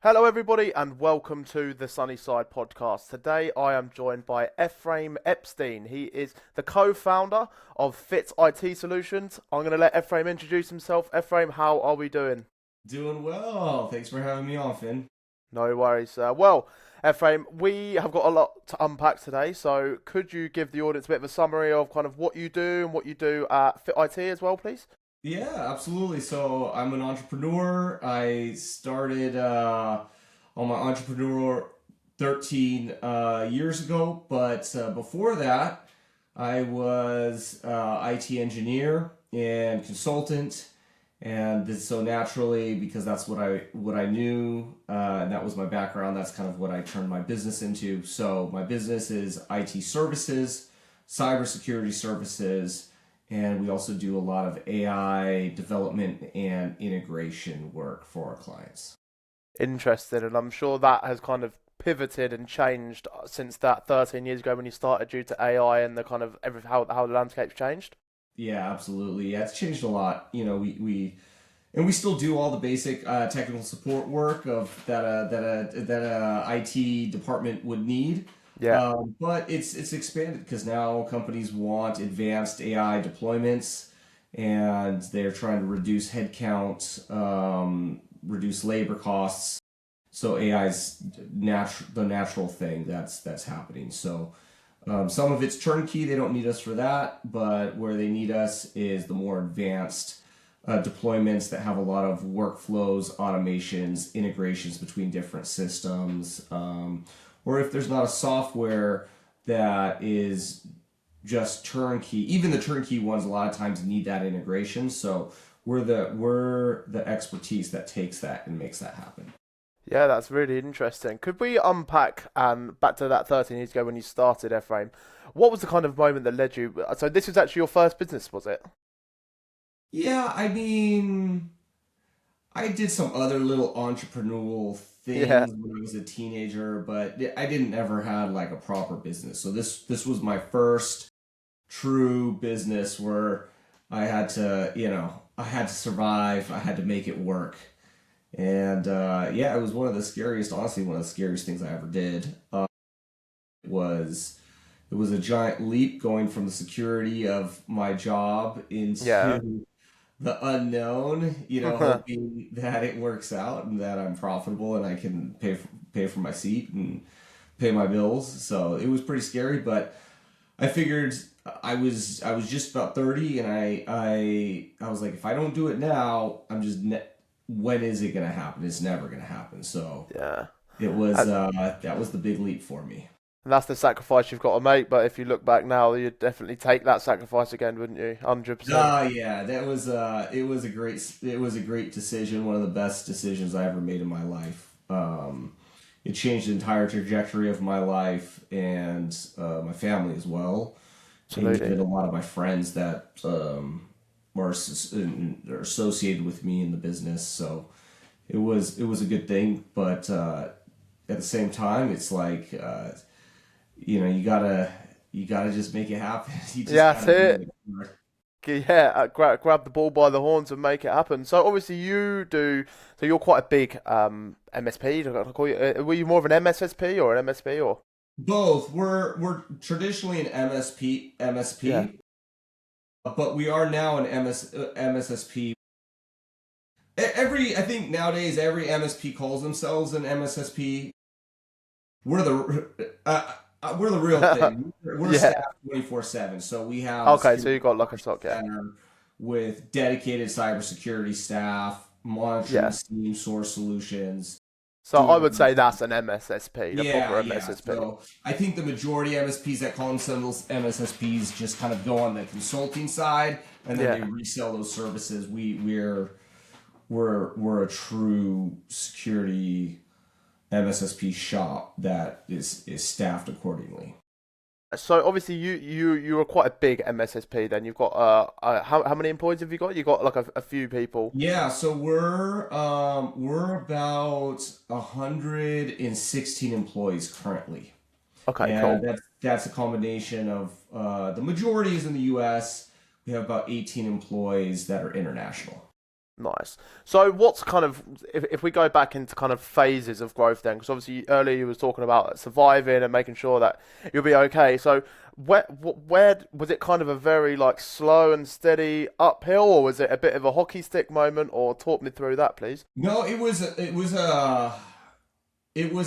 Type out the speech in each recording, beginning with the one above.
Hello, everybody, and welcome to the Sunny Side podcast. Today, I am joined by Ephraim Ebstein. He is the co-founder of FitIT Solutions. I'm going to let Ephraim introduce himself. Ephraim, how are we doing? Doing well. Thanks for having me on, Finn. No worries. Well, Ephraim, we have got a lot to unpack today. So, could you give the audience a bit of a summary of kind of what you do and what you do at FitIT as well, please? Yeah, absolutely. So I'm an entrepreneur. I started on my entrepreneur 13 years ago, but before that, I was IT engineer and consultant, and so naturally, because that's what I knew, and that was my background. That's kind of what I turned my business into. So my business is IT services, cybersecurity services. And we also do a lot of AI development and integration work for our clients. Interested, and I'm sure that has kind of pivoted and changed since that 13 years ago when you started due to AI and the kind of how the landscape's changed. Yeah, absolutely. Yeah, it's changed a lot. We still do all the basic technical support work of that IT department would need. Yeah, But it's expanded because now companies want advanced AI deployments, and they're trying to reduce headcount, reduce labor costs. So AI is the natural thing that's happening. So some of it's turnkey; they don't need us for that. But where they need us is the more advanced deployments that have a lot of workflows, automations, integrations between different systems. Or if there's not a software that is just turnkey, even the turnkey ones a lot of times need that integration. So we're the expertise that takes that and makes that happen. yeah, that's really interesting. Could we unpack back to that 13 years ago when you started Ephraim? What was the kind of moment that led you? So this was actually your first business, was it? Yeah, I mean, I did some other little entrepreneurial Yeah, things when I was a teenager, but I didn't ever had like a proper business. So this was my first true business where I had to survive, I had to make it work. And yeah, it was one of the scariest, honestly, one of the scariest things I ever did. It was it was a giant leap going from the security of my job yeah, into the unknown, hoping that it works out and that I'm profitable and I can pay for my seat and pay my bills. So it was pretty scary, but I figured I was just about 30, and I was like, if I don't do it now, when is it gonna happen? It's never gonna happen. So yeah. it was And, that was the big leap for me. and that's the sacrifice you've got to make. But if you look back now, you'd definitely take that sacrifice again, wouldn't you? 100%. Ah, yeah, that was it was a great decision, one of the best decisions I ever made in my life. It changed the entire trajectory of my life and my family as well, and Absolutely. even a lot of my friends that are associated with me in the business. So it was a good thing, but at the same time, it's like you gotta just make it happen. You just Yeah, that's gotta do it. it. Yeah, grab the ball by the horns and make it happen. So obviously you do. So you're quite a big MSP. Do I call you? Were you more of an MSSP or an MSP or? Both. We're traditionally an Yeah. MSP, but we are now an MSSP. I think nowadays every MSP calls themselves an MSSP. We're the real thing. We're Yeah. staffed 24/7, so we have a Okay, so security you got like a operations stock. Yeah. center with dedicated cybersecurity staff monitoring Yeah. steam source solutions, So I doing would say that's an MSSP, the yeah, proper yeah. MSSP. So I think the majority of MSPs that call themselves MSSPs just kind of go on the consulting side, and then they Yeah. resell those services. We're a true security MSSP shop that is staffed accordingly. So obviously you are quite a big MSSP. Then you've got how many employees have you got? You got like a few people. Yeah, so we're about 116 employees currently. Okay, And cool. that's a combination of the majority is in the U.S. We have about 18 employees that are international. Nice. So what's kind of if we go back into kind of phases of growth then, because obviously earlier you was talking about surviving and making sure that you'll be okay. So where was it kind of a very like slow and steady uphill, or was it a bit of a hockey stick moment? Or talk me through that, please. No, it was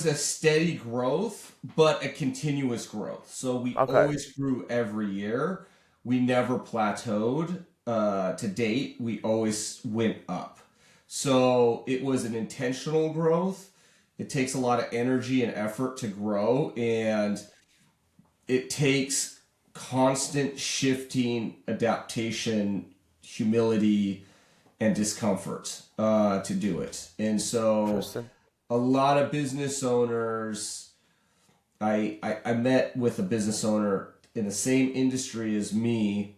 a steady growth, but a continuous growth. So we Okay. always grew every year. We never plateaued. To date, we always went up. So it was an intentional growth. It takes a lot of energy and effort to grow, and it takes constant shifting, adaptation, humility, and discomfort to do it. And so Interesting. a lot of business owners, I met with a business owner in the same industry as me,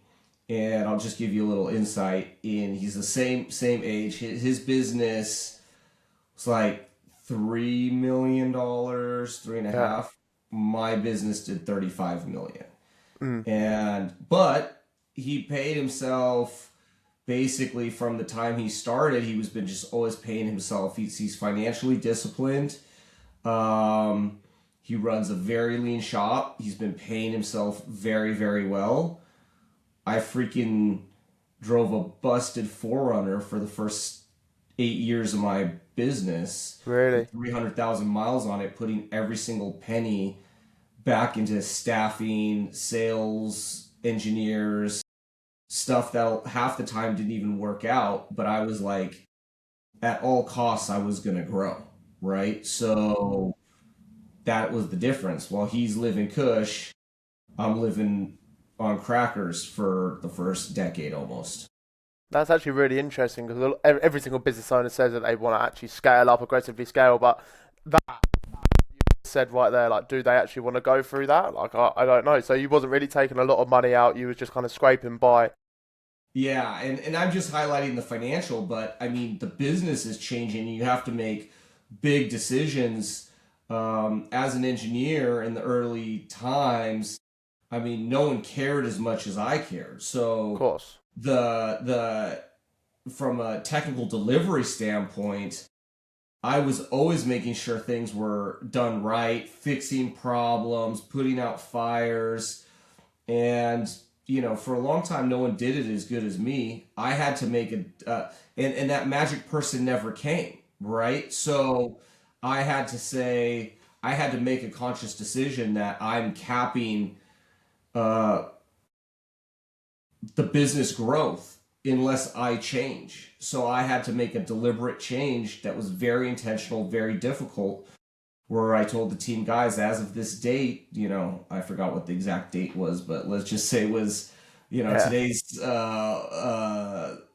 and I'll just give you a little insight. In he's the same age. His business was like $3 million, three and a Yeah. half. My business did 35 million, Mm. and but he paid himself basically from the time he started. He was been just always paying himself. He's financially disciplined. He runs a very lean shop. He's been paying himself very, very well. I freaking drove a busted forerunner for the first 8 years of my business Really? with 300,000 miles on it, putting every single penny back into staffing, sales, engineers, stuff that half the time didn't even work out. But I was like, at all costs, I was going to grow, right? So that was the difference. While he's living cush, I'm living on crackers for the first decade almost. That's actually really interesting because every single business owner says that they want to actually scale up, aggressively scale, but that said right there, like, do they actually want to go through that? Like, I don't know. So you wasn't really taking a lot of money out. You was just kind of scraping by. Yeah, and I'm just highlighting the financial, but I mean, the business is changing. You have to make big decisions. As an engineer in the early times, I mean, no one cared as much as I cared. Of So course. the from a technical delivery standpoint, I was always making sure things were done right, fixing problems, putting out fires, and for a long time, no one did it as good as me. I had to make and that magic person never came, right? So I had to say, I had to make a conscious decision that I'm capping uh, the business growth unless I change. So I had to make a deliberate change that was very intentional, very difficult, where I told the team, guys, as of this date, I forgot what the exact date was, but let's just say it was, Yeah. today's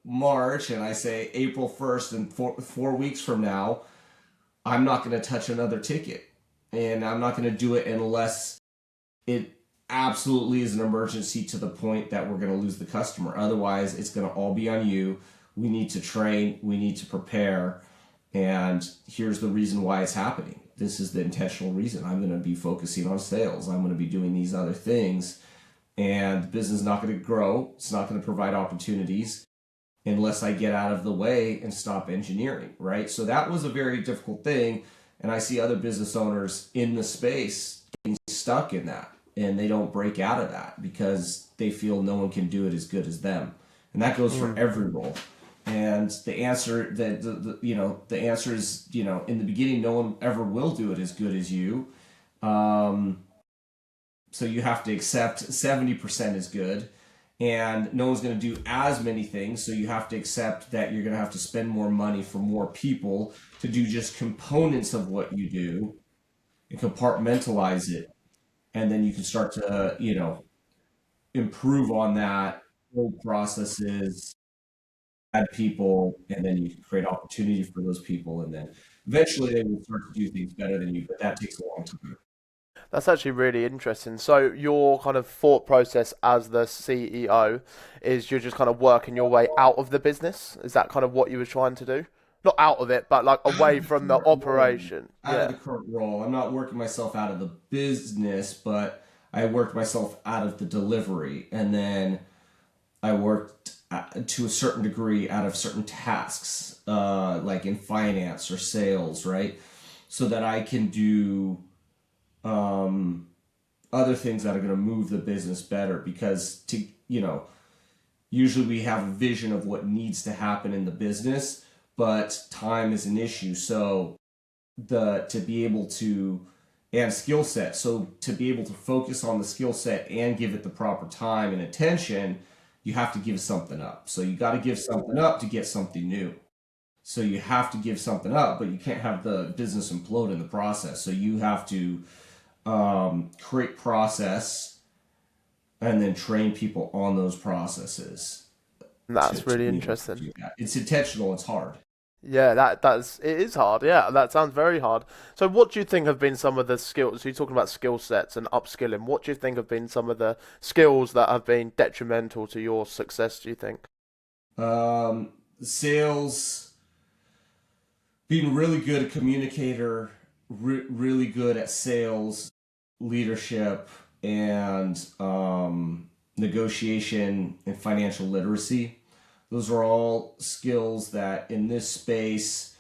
March, and I say April 1st, and 4 weeks from now, I'm not going to touch another ticket. And I'm not going to do it unless it absolutely is an emergency to the point that we're going to lose the customer. Otherwise, it's going to all be on you. We need to train, we need to prepare, and here's the reason why it's happening. This is the intentional reason. I'm going to be focusing on sales. I'm going to be doing these other things, and the business is not going to grow. It's not going to provide opportunities unless I get out of the way and stop engineering, right? So that was a very difficult thing. And I see other business owners in the space getting stuck in that, and they don't break out of that because they feel no one can do it as good as them. And that goes for Mm. every role. And the answer that the answer is, in the beginning, no one ever will do it as good as you. Um, so you have to accept 70% is good, and no one's going to do as many things. So you have to accept that you're going to have to spend more money for more people to do just components of what you do and compartmentalize it. And then you can start to, improve on that, build processes, add people, and then you can create opportunity for those people. And then eventually they will start to do things better than you, but that takes a long time. That's actually really interesting. So your kind of thought process as the CEO is you're just kind of working your way out of the business. Is that kind of what you were trying to do? Not out of it, but like Out away of the from the current role, operation. out of Yeah. the current role, I'm not working myself out of the business, but I worked myself out of the delivery. And then I worked to a certain degree out of certain tasks, like in finance or sales, right? So that I can do other things that are going to move the business better. Because usually we have a vision of what needs to happen in the business, but time is an issue. So to be able to, and skill set. So to be able to focus on the skill set and give it the proper time and attention, you have to give something up. So you got to give something up to get something new. So you have to give something up, but you can't have the business implode in the process. So you have to create process and then train people on those processes That's to really be able to interesting. do that. It's intentional. It's hard. Yeah, that's it is hard. Yeah, that sounds very hard. So, what do you think have been some of the skills? So you're talking about skill sets and upskilling. What do you think have been some of the skills that have been detrimental to your success? Do you think? Sales, being really good at communicator, really good at sales, leadership, and negotiation and financial literacy. Those are all skills that in this space,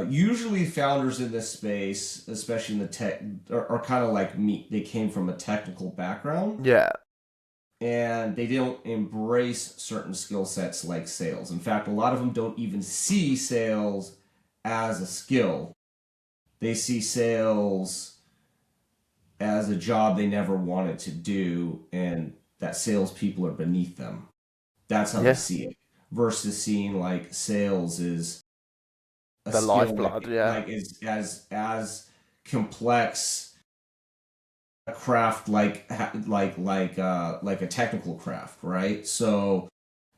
usually founders in this space, especially in the tech, are kind of like me. They came from a technical background Yeah, and they don't embrace certain skill sets like sales. In fact, a lot of them don't even see sales as a skill. They see sales as a job they never wanted to do, and that salespeople are beneath them. That's how they yeah, see it. Versus seeing like sales is a the skill lifeblood. Yeah, is as complex a craft like a technical craft, right? So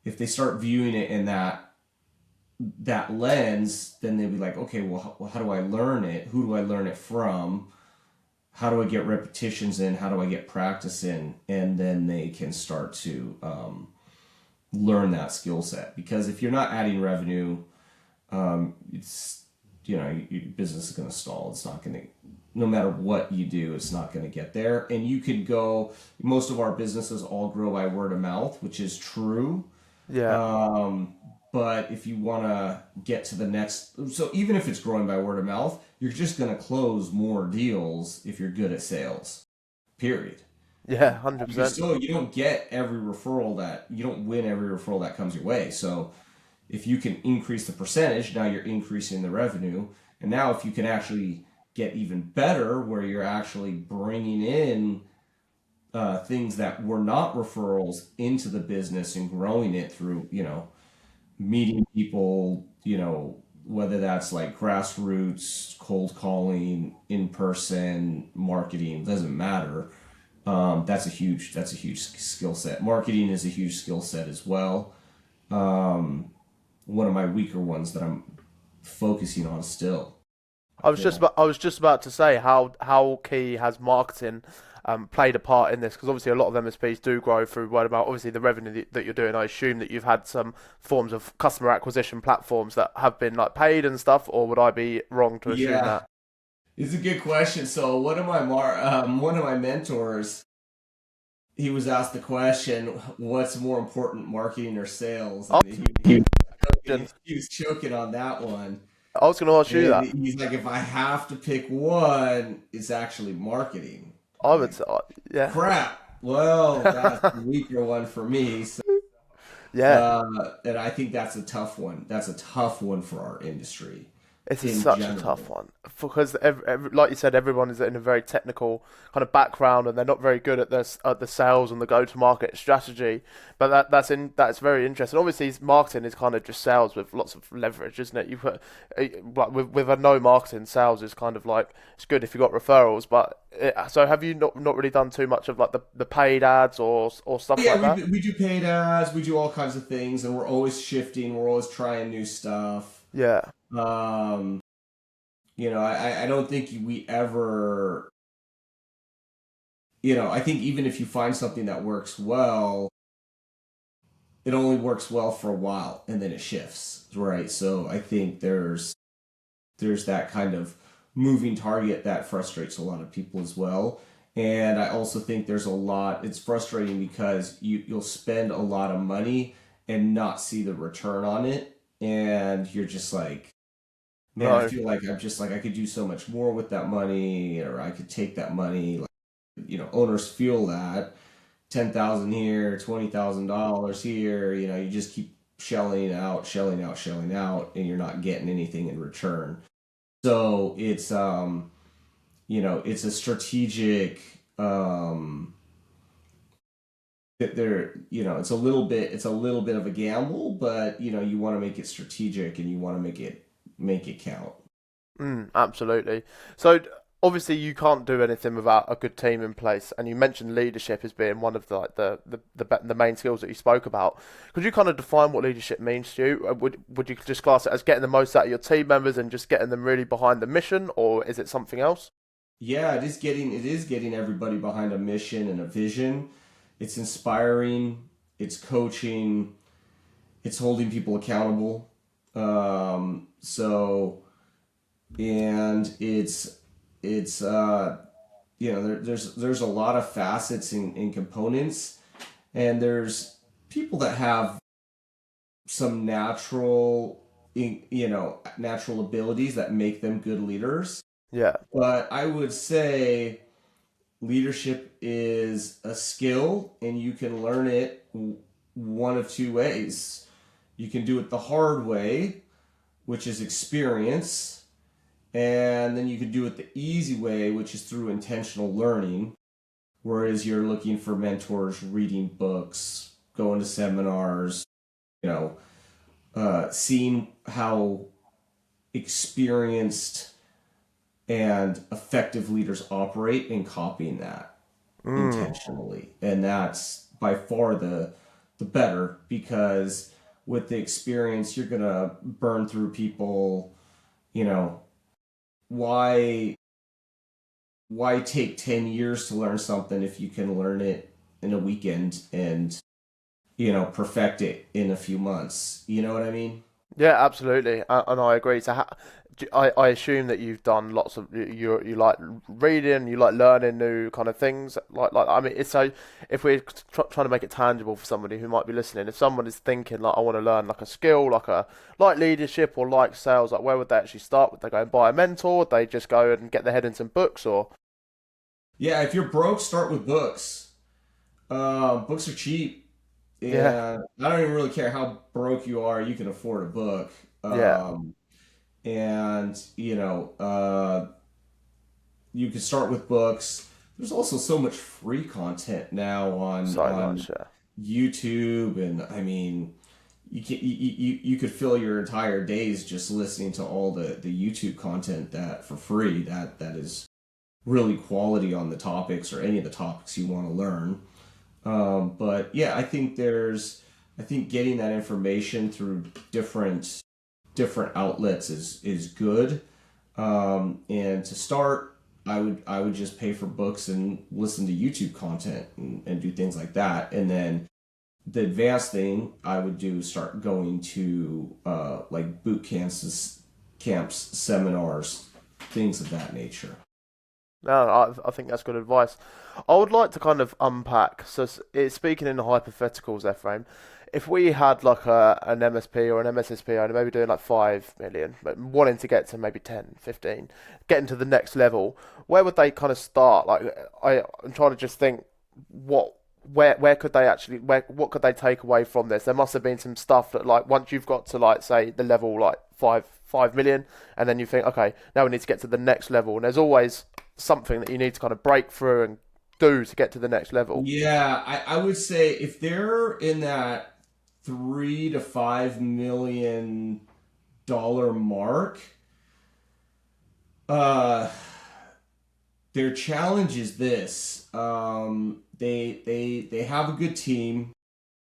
if they start viewing it in that lens, then they'd be like, okay, well, how do I learn it? Who do I learn it from? How do I get repetitions in? How do I get practice in? And then they can start to learn that skill set. Because if you're not adding revenue, it's your business is going to stall. It's not going to, no matter what you do, it's not going to get there. And you could go. Most of our businesses all grow by word of mouth, which is true. yeah, Um, but if you want to get to the next, so even if it's growing by word of mouth, you're just going to close more deals if you're good at sales. Period. yeah, 100%. You don't get every referral that you don't win every referral that comes your way. So if you can increase the percentage, now you're increasing the revenue. And now if you can actually get even better, where you're actually bringing in things that were not referrals into the business and growing it through, meeting people, whether that's like grassroots, cold calling, in person, marketing, doesn't matter. That's a huge skill set. Marketing is a huge skill set as well. One of my weaker ones that I'm focusing on still. I feel. I was just about to say how key has marketing played a part in this? Because obviously a lot of MSPs do grow through word of mouth. Obviously the revenue that you're doing, I assume that you've had some forms of customer acquisition platforms that have been like paid and stuff, or would I be wrong to assume Yeah, that? it's a good question. So one of my mentors, he was asked the question, "What's more important, marketing or sales?" I And was he was choking on that one. I was going to ask you And that. he's like, "If I have to pick one, it's actually marketing." I I'm would like, say, yeah, crap. Well, that's the weaker one for me. So, yeah. and I think that's a tough one. That's a tough one for our industry This is in such a tough general. one because, like you said, everyone is in a very technical kind of background, and they're not very good at the sales and the go-to-market strategy. But that's very interesting. Obviously, marketing is kind of just sales with lots of leverage, isn't it? You put like with a no marketing, sales is kind of like it's good if you got referrals. But so have you not really done too much of like the paid ads or stuff Yeah, like that? we do paid ads, we do all kinds of things, and we're always shifting. We're always trying new stuff. Yeah, Um, I don't think we ever, I think even if you find something that works well, it only works well for a while and then it shifts, right? So I think there's that kind of moving target that frustrates a lot of people as well. And I also think there's a lot, it's frustrating because you'll spend a lot of money and not see the return on it. And you're just like, man, I No. feel like I'm just like, I could do so much more with that money, or I could take that money. Like, owners feel that 10,000 here, $20,000 here, you just keep shelling out, shelling out, shelling out, and you're not getting anything in return. So it's a strategic, that it's a little bit of a gamble, but you want to make it strategic and you want to make it count. Absolutely. So obviously you can't do anything without a good team in place, and you mentioned leadership as being one of the like the main skills that you spoke about. Could you kind of define what leadership means to you? Would you just class it as getting the most out of your team members and just getting them really behind the mission, or is it something else? Yeah, it is getting everybody behind a mission and a vision. It's inspiring, it's coaching, it's holding people accountable. So and there's a lot of facets and components, and there's people that have some natural abilities that make them good leaders. Yeah. But I would say leadership is a skill, and you can learn it one of two ways. You can do it the hard way, which is experience, and then you can do it the easy way, which is through intentional learning. Whereas you're looking for mentors, reading books, going to seminars, you know, seeing how experienced and effective leaders operate and copying that Mm. intentionally. And that's by far the better, because with the experience you're gonna burn through people. You know, why why take 10 years to learn something if you can learn it in a weekend and perfect it in a few months? You know what I mean? Yeah, absolutely, and I agree. So, I assume that you've done lots of you like reading, you like learning new kind of things. Like I mean, it's so if we're trying to make it tangible for somebody who might be listening, if someone is thinking like I want to learn like a skill, like leadership or like sales, like where would they actually start? Would they go and buy a mentor? Would they just go and get their head in some books, or Yeah, if you're broke, start with books. Books are cheap, yeah, and I don't even really care how broke you are. You can afford a book. yeah, And you can start with books. There's also so much free content now on so much, yeah. YouTube, and I mean, you could fill your entire days just listening to all the YouTube content that for free that is really quality on the topics or any of the topics you want to learn. But yeah, I think getting that information through different outlets is good. And to start, I would just pay for books and listen to YouTube content and do things like that. And then the advanced thing I would do is start going to like boot camps, seminars, things of that nature. No, I think that's good advice. I would like to kind of unpack. So, speaking in the hypotheticals, Ephraim, if we had like an MSP or an MSSP owner, maybe doing like 5 million, but wanting to get to maybe 10, 15, getting to the next level, where would they kind of start? Like, I'm trying to just think what. Where could they actually what could they take away from this? There must have been some stuff that like once you've got to like say the level like 5 million, and then you think okay, now we need to get to the next level, and there's always something that you need to kind of break through and do to get to the next level. Yeah, I would say if they're in that 3 to 5 million dollar mark, uh, their challenge is this: they have a good team.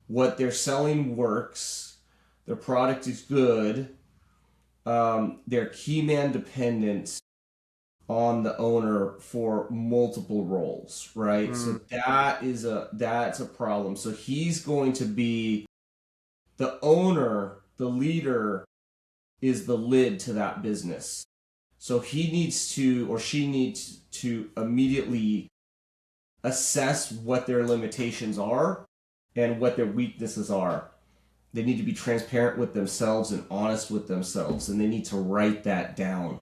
What they're selling works. Their product is good. They're key man dependent on the owner for multiple roles, right? Mm. So that's a problem. So he's going to be the owner, the leader is the lid to that business. So he needs to, or she needs to immediately assess what their limitations are and what their weaknesses are. They need to be transparent with themselves and honest with themselves, and they need to write that down.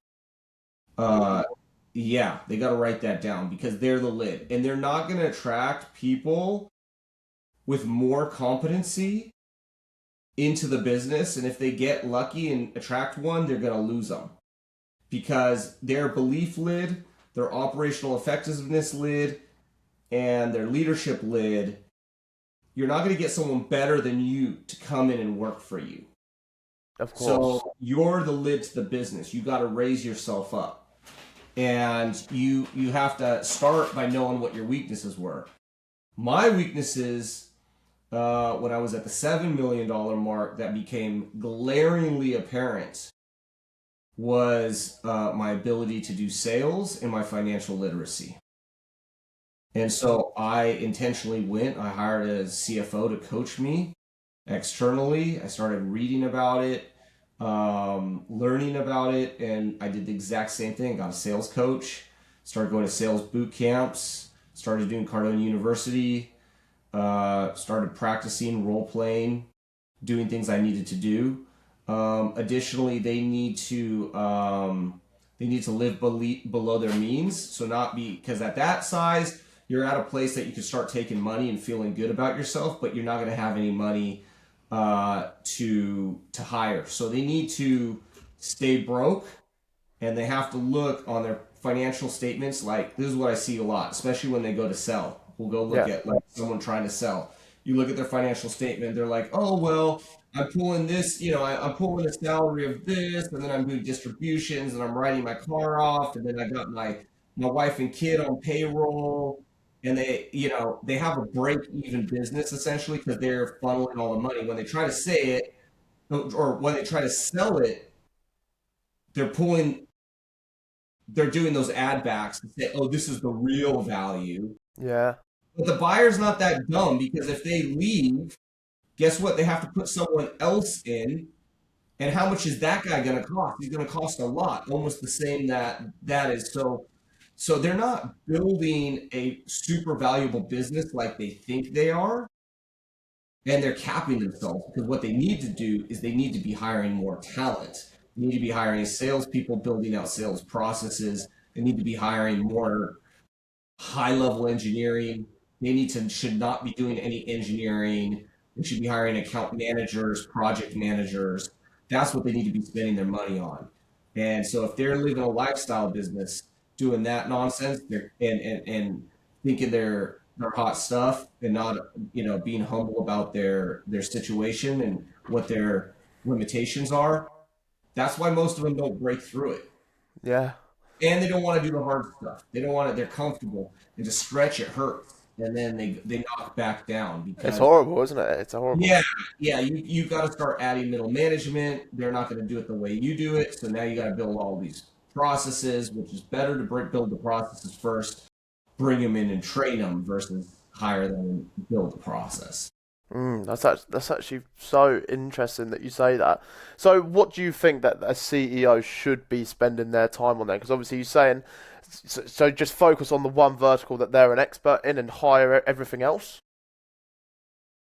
Yeah, they got to write that down because they're the lid, and they're not going to attract people with more competency into the business. And if they get lucky and attract one, they're going to lose them because their belief lid, their operational effectiveness lid, and their leadership lid, you're not going to get someone better than you to come in and work for you. Of course. So you're the lid to the business. You got to raise yourself up. And you have to start by knowing what your weaknesses were. My weaknesses, when I was at the $7 million mark, that became glaringly apparent was my ability to do sales and my financial literacy. And so I intentionally I hired a CFO to coach me externally. I started reading about it, learning about it, and I did the exact same thing. Got a sales coach, started going to sales boot camps, started doing Cardone University, started practicing role playing, doing things I needed to do. Additionally, they need to live below their means. So not because at that size, you're at a place that you can start taking money and feeling good about yourself, but you're not going to have any money to hire. So they need to stay broke, and they have to look on their financial statements. Like, this is what I see a lot, especially when they go to sell. We'll go look at like someone trying to sell. You look at their financial statement, they're like, oh, well, I'm pulling this, I'm pulling a salary of this, and then I'm doing distributions, and I'm writing my car off, and then I got my wife and kid on payroll. And they have a break-even business essentially because they're funneling all the money. When they try to say it, or when they try to sell it, they're doing those ad backs to say, "Oh, this is the real value." Yeah. But the buyer's not that dumb because if they leave, guess what? They have to put someone else in. And how much is that guy going to cost? He's going to cost a lot, almost the same that is. So they're not building a super valuable business like they think they are, and they're capping themselves because what they need to do is they need to be hiring more talent. They need to be hiring salespeople, building out sales processes. They need to be hiring more high-level engineering. Should not be doing any engineering. They should be hiring account managers, project managers. That's what they need to be spending their money on. And so if they're living a lifestyle business, doing that nonsense, and thinking they're hot stuff, and not being humble about their situation and what their limitations are. That's why most of them don't break through it. Yeah. And they don't want to do the hard stuff. They don't want it. They're comfortable, and to stretch it hurts, and then they knock back down because It's horrible, isn't it? It's horrible. Yeah. You got to start adding middle management. They're not going to do it the way you do it, so now you got to build all these processes, which is better to build the processes first, bring them in and train them versus hire them and build the process. That's actually so interesting that you say that. So, what do you think that a CEO should be spending their time on there? Because obviously you're saying, so just focus on the one vertical that they're an expert in and hire everything else?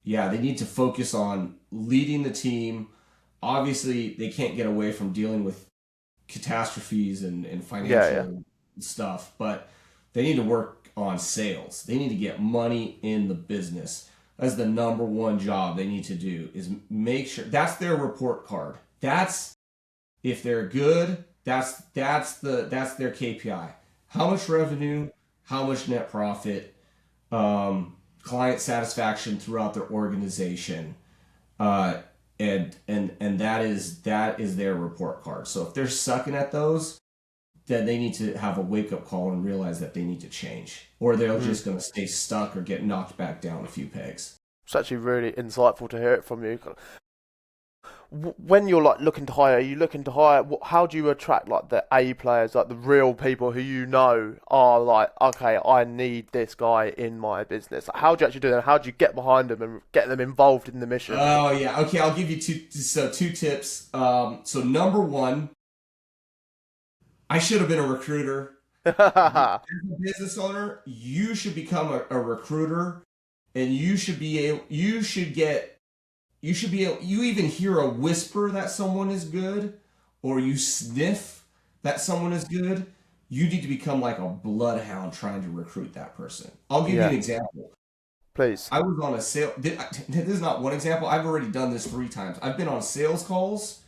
Yeah, they need to focus on leading the team. Obviously, they can't get away from dealing with catastrophes and financial stuff, but they need to work on sales. They need to get money in the business. That's the number one job they need to do, is make sure that's their report card. That's, if they're good, that's their KPI. How much revenue, how much net profit, client satisfaction throughout their organization, and that is their report card. So if they're sucking at those, then they need to have a wake-up call and realize that they need to change, or they're just going to stay stuck or get knocked back down a few pegs. It's actually really insightful to hear it from you. When you're like looking to hire, are you looking to hire? How do you attract like the A players, like the real people who you know are like, okay, I need this guy in my business? Like, how do you actually do that? How do you get behind them and get them involved in the mission? Oh yeah, okay. I'll give you two tips. So number one, I should have been a recruiter. As a business owner, you should become a recruiter, and you should get you should be able, you even hear a whisper that someone is good, or you sniff that someone is good, you need to become like a bloodhound trying to recruit that person. I'll give you an Yeah, example. please. I was on a sale. This is not one example. I've already done this 3 times. I've been on sales calls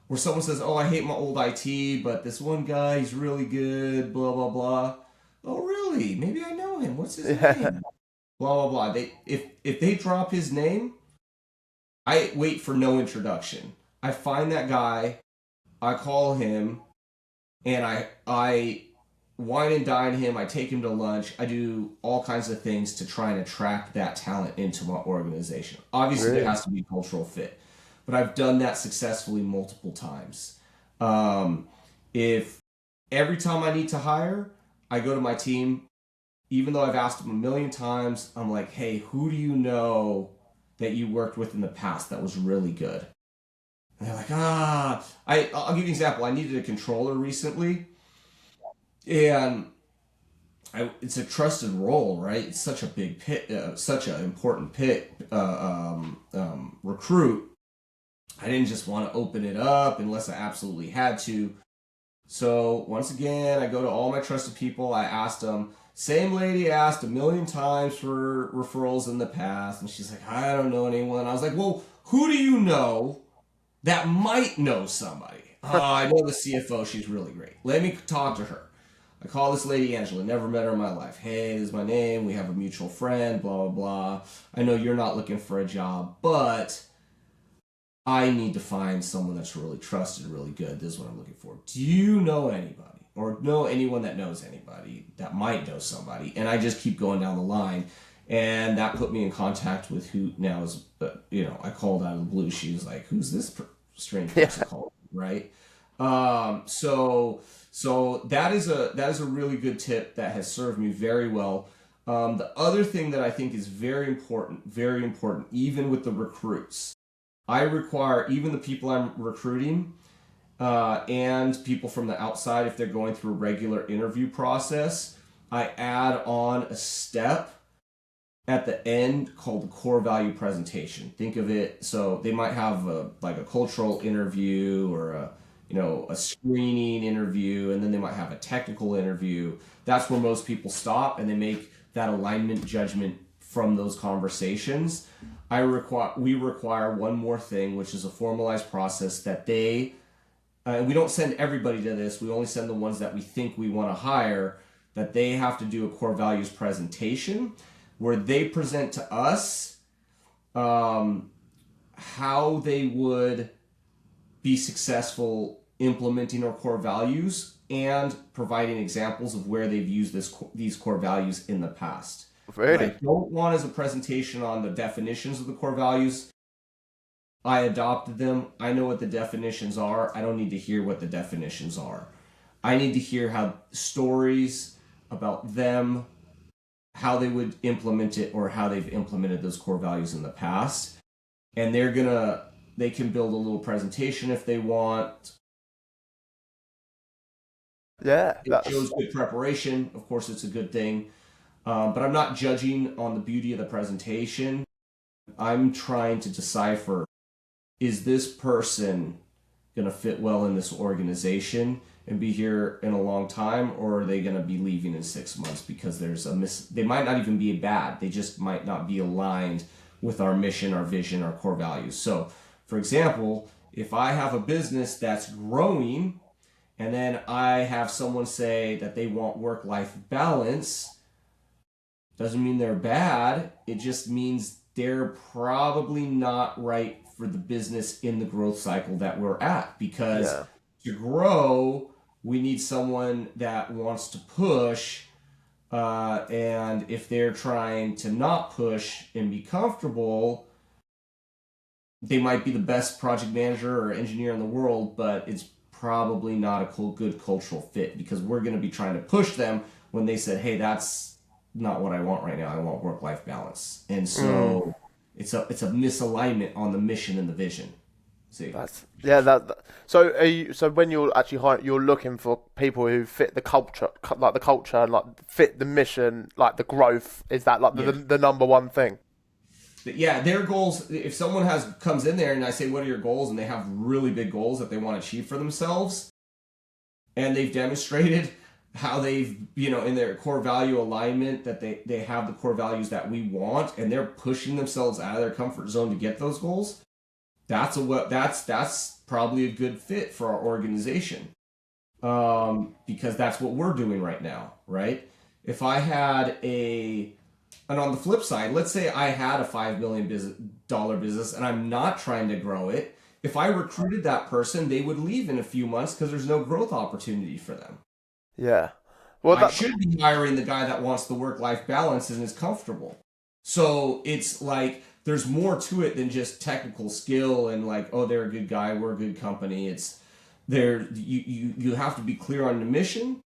where someone says, "Oh, I hate my old IT, but this one guy, he's really good." Blah blah blah. Oh, really? Maybe I know him. What's his Yeah. name? Blah blah blah. If they drop his name, I wait for no introduction. I find that guy. I call him, and I wine and dine him. I take him to lunch. I do all kinds of things to try and attract that talent into my organization. Obviously, there Really? has to be cultural fit, but I've done that successfully multiple times. Um, if every time I need to hire, I go to my team, even though I've asked them a million times, I'm like, hey, who do you know that you worked with in the past that was really good? And they're like, I'll give you an example. I needed a controller recently, and it's a trusted role, right? It's such a big pit, such an important pit, recruit. I didn't just want to open it up unless I absolutely had to. So once again, I go to all my trusted people. I asked them. Same lady asked a million times for referrals in the past, and she's like, I don't know anyone. I was like, well, who do you know that might know somebody? Oh, I know the CFO. She's really great. Let me talk to her. I call this lady Angela. Never met her in my life. Hey, this is my name. We have a mutual friend. Blah blah blah. I know you're not looking for a job, but I need to find someone that's really trusted, really good. This is what I'm looking for. Do you know anybody, or know anyone that knows anybody that might know somebody? And I just keep going down the line, and that put me in contact with who now is, I called out of the blue. She was like, "Who's this strange Yeah. person called?" Right? So that is a really good tip that has served me very well. The other thing that I think is very important, even with the recruits, I require even the people I'm recruiting and people from the outside, if they're going through a regular interview process, I add on a step at the end called the core value presentation. Think of it, so they might have like a cultural interview or a screening interview, and then they might have a technical interview. That's where most people stop, and they make that alignment judgment from those conversations. We require one more thing, which is a formalized process that we don't send everybody to this. We only send the ones that we think we want to hire, that they have to do a core values presentation where they present to us how they would be successful implementing our core values and providing examples of where they've used these core values in the past. What I Really? don't want is a presentation on the definitions of the core values. I adopted them. I know what the definitions are. I don't need to hear what the definitions are. I need to hear how stories about them, how they would implement it, or how they've implemented those core values in the past. And they can build a little presentation if they want. Yeah, It that's shows good preparation. Of course, it's a good thing. But I'm not judging on the beauty of the presentation. I'm trying to decipher, is this person going to fit well in this organization and be here in a long time, or are they going to be leaving in 6 months because they might not even be bad. They just might not be aligned with our mission, our vision, our core values. So, for example, if I have a business that's growing and then I have someone say that they want work-life balance, doesn't mean they're bad. It just means they're probably not right for the business in the growth cycle that we're at. Because yeah. to grow, we need someone that wants to push. And if they're trying to not push and be comfortable, they might be the best project manager or engineer in the world, but it's probably not a good cultural fit, because we're going to be trying to push them when they said, hey, that's not what I want right now. I want work-life balance. And Mm, so it's a misalignment on the mission and the vision. See? that's yeah. So so when you're actually you're looking for people who fit the culture, like the culture, and like fit the mission, like the growth. Is that like Yeah. the number one thing? yeah, their goals. If someone comes in there and I say, "What are your goals?" and they have really big goals that they want to achieve for themselves, and they've demonstrated how they've, in their core value alignment that they have the core values that we want, and they're pushing themselves out of their comfort zone to get those goals. That's probably a good fit for our organization, because that's what we're doing right now, right? If I had and on the flip side, let's say I had a $5 million business and I'm not trying to grow it. If I recruited that person, they would leave in a few months because there's no growth opportunity for them. Yeah. Well, I should be hiring the guy that wants the work-life balance and is comfortable. So it's like there's more to it than just technical skill and like, oh, they're a good guy, we're a good company. It's there. You have to be clear on the mission,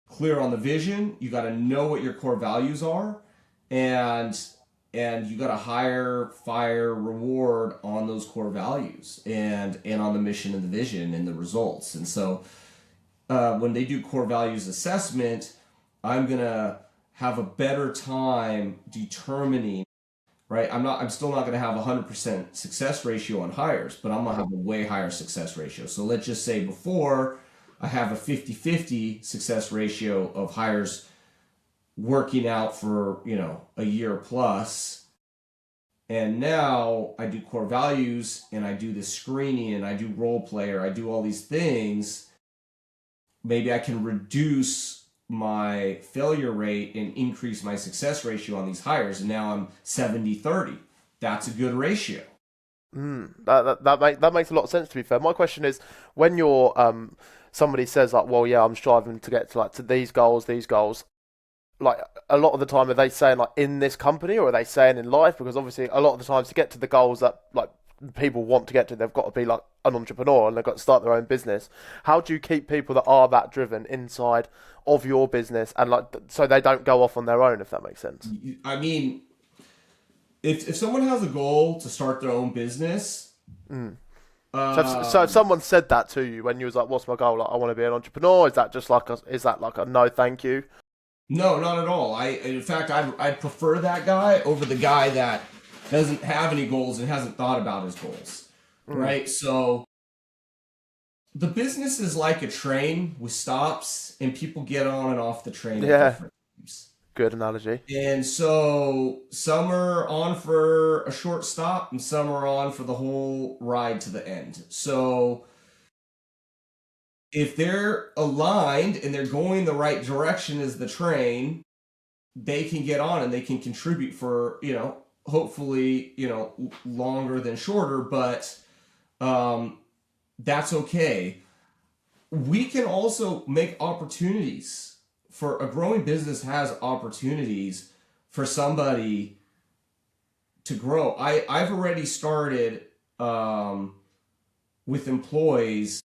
clear on the vision. You got to know what your core values are, and you got to hire, fire, reward on those core values and on the mission and the vision and the results. And so when they do core values assessment, I'm gonna have a better time determining, right? I'm still not gonna have 100% success ratio on hires, but I'm gonna have a way higher success ratio. So let's just say before I have a 50-50 success ratio of hires working out for, a year plus. And now I do core values and I do the screening and I do role play, or I do all these things. Maybe I can reduce my failure rate and increase my success ratio on these hires. And now I'm 70-30. That's a good ratio. that makes a lot of sense, to be fair. My question is, when you're somebody says like, well, yeah, I'm striving to get to these goals, like a lot of the time, are they saying like in this company, or are they saying in life? Because obviously a lot of the times to get to the goals that like people want to get to, they've got to be like an entrepreneur and they've got to start their own business. How do you keep people that are that driven inside of your business, and like so they don't go off on their own, if that makes sense? I mean, if someone has a goal to start their own business, So if someone said that to you when you was like, "What's my goal?" Like, I want to be an entrepreneur. Is that just like a no, thank you? no, not at all. In fact, I'd prefer that guy over the guy that doesn't have any goals and hasn't thought about his goals, right? So the business is like a train with stops, and people get on and off the train at Yeah, different times. good analogy. And so some are on for a short stop, and some are on for the whole ride to the end. So if they're aligned and they're going the right direction as the train, they can get on and they can contribute for, hopefully, longer than shorter, but that's okay. We can also make opportunities for a growing business, has opportunities for somebody to grow. I've already started with employees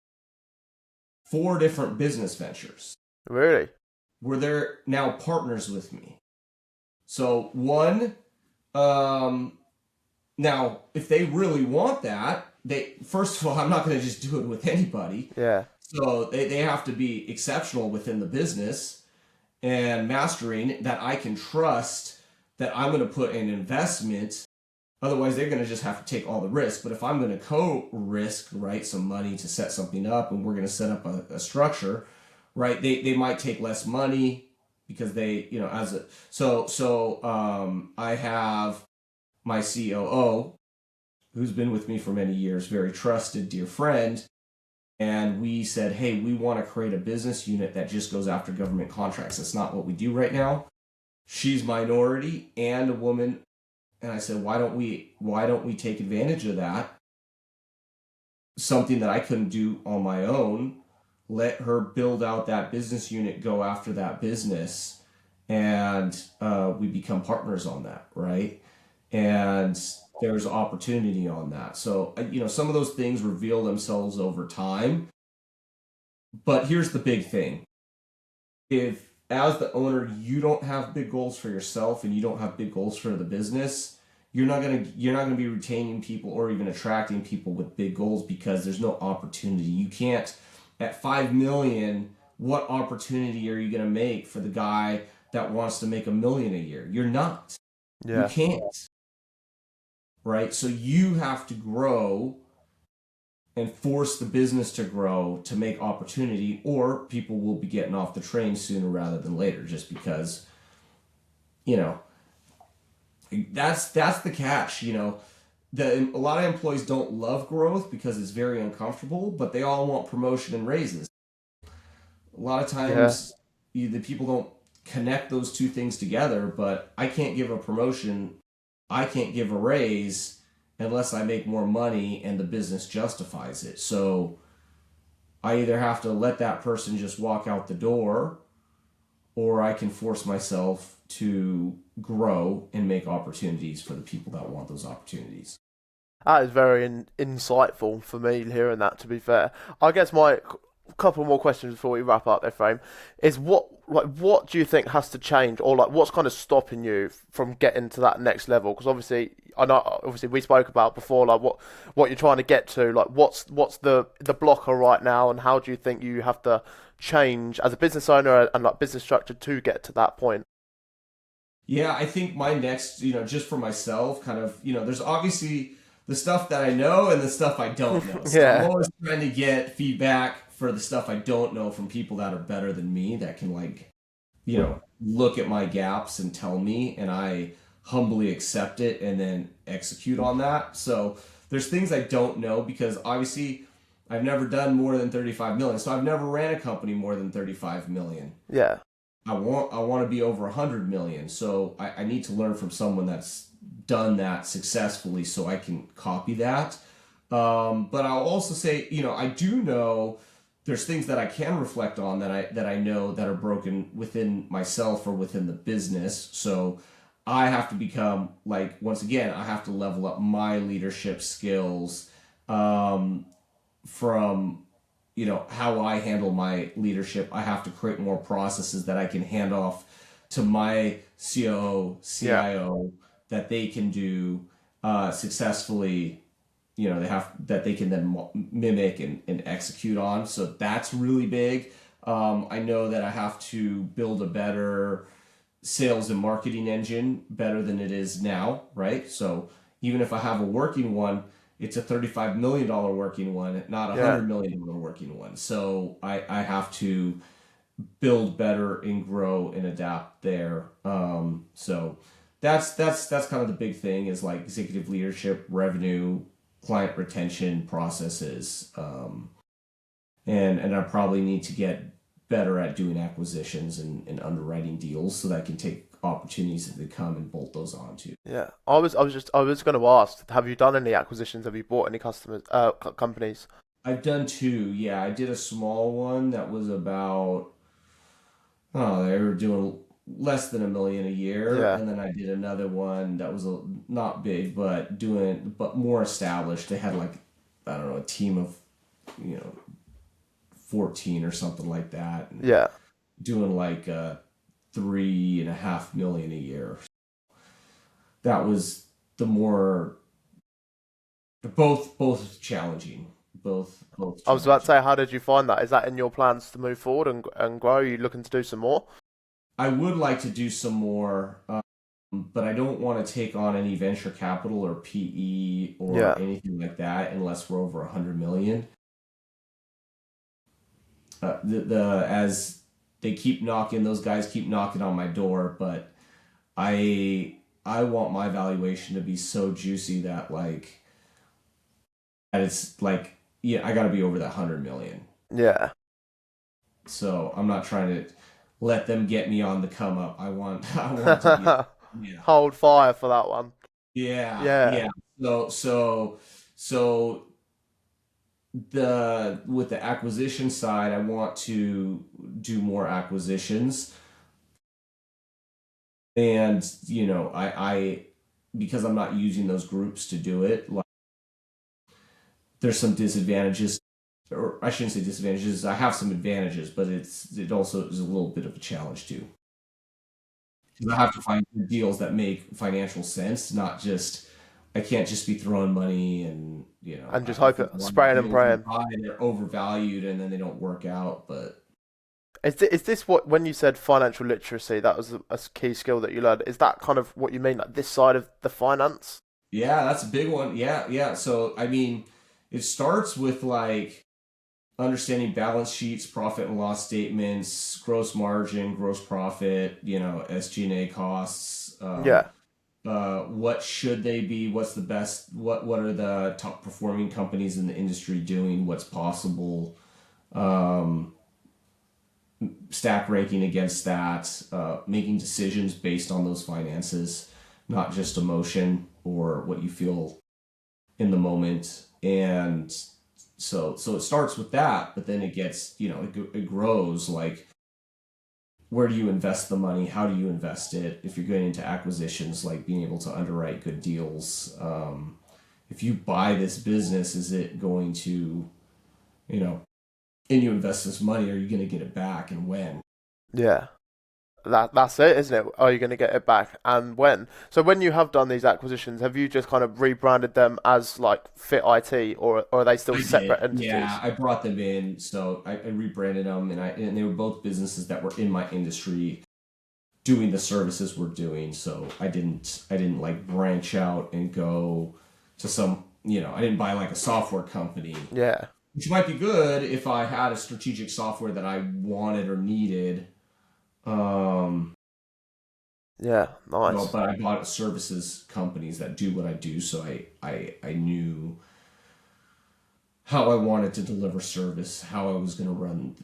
4 different business ventures Really? where they're now partners with me. So one, now if they really want that, first of all, I'm not going to just do it with anybody. Yeah. So they have to be exceptional within the business and mastering that I can trust that I'm going to put an investment. Otherwise, they're going to just have to take all the risk. But if I'm going to co-risk, right, some money to set something up, and we're going to set up a structure, right, they might take less money because they, I have my COO, who's been with me for many years, very trusted, dear friend. And we said, hey, we want to create a business unit that just goes after government contracts. That's not what we do right now. She's minority and a woman. And I said, why don't we take advantage of that? Something that I couldn't do on my own. Let her build out that business unit, go after that business, and we become partners on that, right? And there's opportunity on that. So, some of those things reveal themselves over time. But here's the big thing. If, as the owner, you don't have big goals for yourself and you don't have big goals for the business, you're not gonna be retaining people or even attracting people with big goals, because there's no opportunity. You can't, at 5 million, what opportunity are you gonna make for the guy that wants to make $1 million a year? You're not. You Yeah. can't. right? So you have to grow and force the business to grow to make opportunity, or people will be getting off the train sooner rather than later, just because, you know, that's the catch. A lot of employees don't love growth because it's very uncomfortable, but they all want promotion and raises. A lot of Yeah. times, the people don't connect those two things together. But I can't give a promotion, I can't give a raise unless I make more money and the business justifies it. So I either have to let that person just walk out the door, or I can force myself to grow and make opportunities for the people that want those opportunities. That is very insightful for me hearing that. To be fair, I guess my couple more questions before we wrap up, Ephraim, is what do you think has to change, or like what's kind of stopping you from getting to that next level? Because obviously, I know obviously we spoke about before, like what you're trying to get to, like what's the blocker right now, and how do you think you have to change as a business owner and like business structure to get to that point? Yeah, I think my next, just for myself, kind of, there's obviously the stuff that I know and the stuff I don't know. So I'm Yeah, always trying to get feedback for the stuff I don't know from people that are better than me, that can, like, look at my gaps and tell me, and I humbly accept it and then execute on that. So there's things I don't know, because obviously I've never done more than 35 million. So I've never ran a company more than 35 million. yeah, I want to be over 100 million. So I need to learn from someone that's done that successfully so I can copy that. But I'll also say, I do know there's things that I can reflect on that I know that are broken within myself or within the business. So I have to become, like, once again, I have to level up my leadership skills, from how I handle my leadership. I have to create more processes that I can hand off to my COO, yeah. CIO, that they can do successfully. They have that they can then mimic and execute on. So that's really big. I know that I have to build a better sales and marketing engine, better than it is now, right? So even if I have a working one, it's a $35 million working one, not a Yeah. $100 million working one. So I have to build better and grow and adapt there. So that's kind of the big thing, is like executive leadership, revenue, client retention processes. And I probably need to get better at doing acquisitions and underwriting deals, so that I can take opportunities that they come and bolt those onto. Yeah, I was going to ask, have you done any acquisitions? Have you bought any customers, companies? I've done two. Yeah, I did a small one that was about, oh, they were doing less than 1 million a year, Yeah, and then I did another one that was not big, but more established. They had, like, I don't know, a team of, you know 14 or something like that, and yeah. doing like 3.5 million a year. That was the more, both challenging, both I was about to challenging. say, how did you find that? Is that in your plans to move forward and grow? Are you looking to do some more? I would like to do some more, but I don't want to take on any venture capital or PE or Yeah, anything like that unless we're over 100 million. The As they keep knocking, those guys keep knocking on my door, but I want my valuation to be so juicy that, like, that it's like, yeah, I got to be over that 100 million. yeah. So I'm not trying to let them get me on the come up. I want to be, yeah, Hold fire for that one. yeah, Yeah, yeah. So the with the acquisition side, I want to do more acquisitions, and I because I'm not using those groups to do it. Like, there's some disadvantages, or I shouldn't say disadvantages. I have some advantages, but it also is a little bit of a challenge too. Because I have to find deals that make financial sense, not just, I can't just be throwing money, and and just I hope think it, a lot of spraying and deals we praying. buy, they're overvalued and then they don't work out. But Is this what, when you said financial literacy, that was a key skill that you learned? Is that kind of what you mean, like this side of the finance? Yeah, that's a big one. Yeah, yeah. So, I mean, it starts with like understanding balance sheets, profit and loss statements, gross margin, gross profit, SG&A costs. Yeah, What should they be? What's the best? What are the top performing companies in the industry doing? What's possible? Um, Stack ranking against that, making decisions based on those finances, not just emotion or what you feel in the moment. And so it starts with that, but then it gets, it grows like, where do you invest the money? How do you invest it? If you're going into acquisitions, like being able to underwrite good deals. If you buy this business, is it going to, you know, and you invest this money, are you going to get it back, and when? yeah. That's it, isn't it? Are you going to get it back, and when? So when you have done these acquisitions, have you just kind of rebranded them as like FitIT, or are they still I separate did. Yeah, entities? I brought them in, so I rebranded them, and they were both businesses that were in my industry doing the services we're doing. So I didn't like branch out and go to some, I didn't buy like a software company, Yeah, which might be good if I had a strategic software that I wanted or needed. Um, yeah, well, nice. but I bought services companies that do what I do, so I knew how I wanted to deliver service, how I was going to run,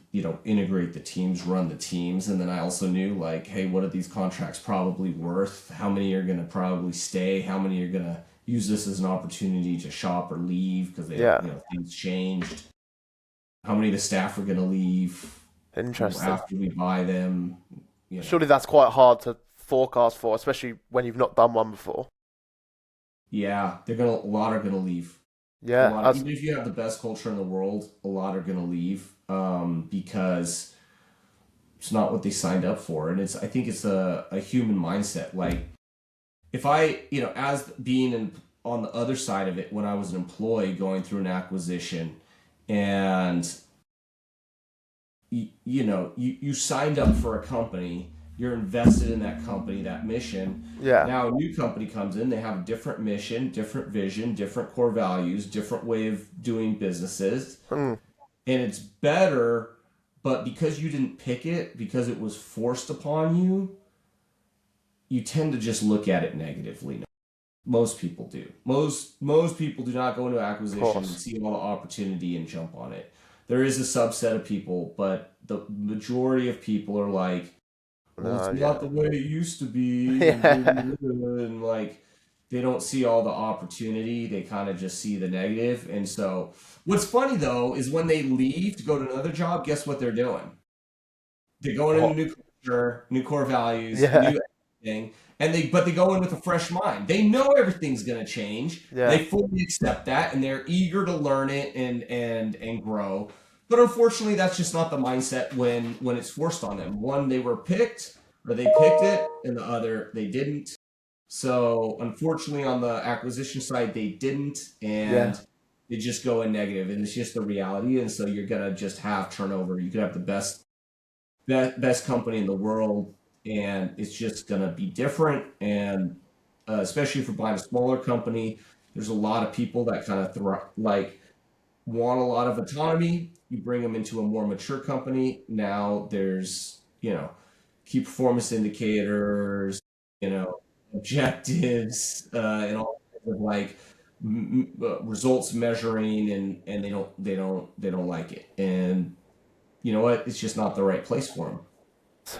integrate the teams, run the teams. And then I also knew, like, hey, what are these contracts probably worth? How many are going to probably stay? How many are going to use this as an opportunity to shop or leave because they don't, Yeah, things changed? How many of the staff are going to leave interesting. after we buy them? You know, Surely that's quite hard to forecast for, especially when you've not done one before. yeah, a lot are going to leave. A Yeah, lot, as even if you have the best culture in the world, a lot are going to leave because it's not what they signed up for. And I think it's a human mindset. Like, if I, as being on the other side of it, when I was an employee going through an acquisition, and you signed up for a company, you're invested in that company, that mission. yeah, Now a new company comes in, they have a different mission, different vision, different core values, different way of doing businesses, mm, and it's better. But because you didn't pick it, because it was forced upon you, you tend to just look at it negatively. Most people do. Most people do not go into of acquisition and course. see all the opportunity and jump on it. There is a subset of people, but the majority of people are like, well, it's No, not yeah, the way it used to be, yeah, and like they don't see all the opportunity. They kind of just see the negative. And so, what's funny though is when they leave to go to another job, guess what they're doing? They're going into what? new culture, new core values, Yeah, new everything, and they go in with a fresh mind. They know everything's going to change. yeah, They fully accept that, and they're eager to learn it and grow. But unfortunately, that's just not the mindset when it's forced on them. One, they were picked, or they picked it, and the other they didn't. So unfortunately, on the acquisition side, they didn't, yeah. and they just go in negative, and it's just the reality. And so you're gonna just have turnover. You could have the best company in the world, and it's just going to be different. And especially if you're buying a smaller company, there's a lot of people that kind of like want a lot of autonomy. You bring them into a more mature company. Now there's key performance indicators, objectives, and all kinds of like results measuring, and they don't like it. And you know what? It's just not the right place for them.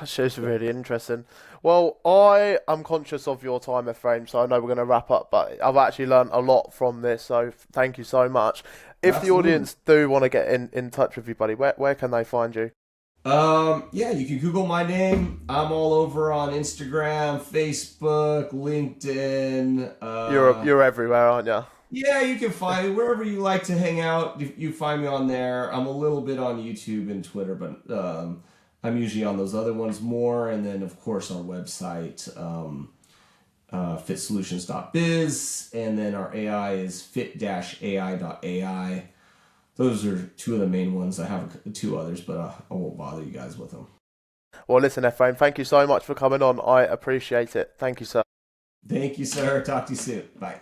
That's just really interesting. Well, I am conscious of your time, Ephraim, so I know we're going to wrap up, but I've actually learned a lot from this, so thank you so much. If the Absolutely. audience do want to get in touch with you, buddy, where can they find you? Yeah, you can Google my name. I'm all over on Instagram, Facebook, LinkedIn. You're everywhere, aren't you? Yeah, you can find me wherever you like to hang out. You find me on there. I'm a little bit on YouTube and Twitter, but I'm usually on those other ones more. And then, of course, our website, fitsolutions.biz. And then our AI is fit-ai.ai. Those are two of the main ones. I have two others, but I won't bother you guys with them. Well, listen, Ephraim, thank you so much for coming on. I appreciate it. Thank you, sir. Thank you, sir. Talk to you soon. Bye.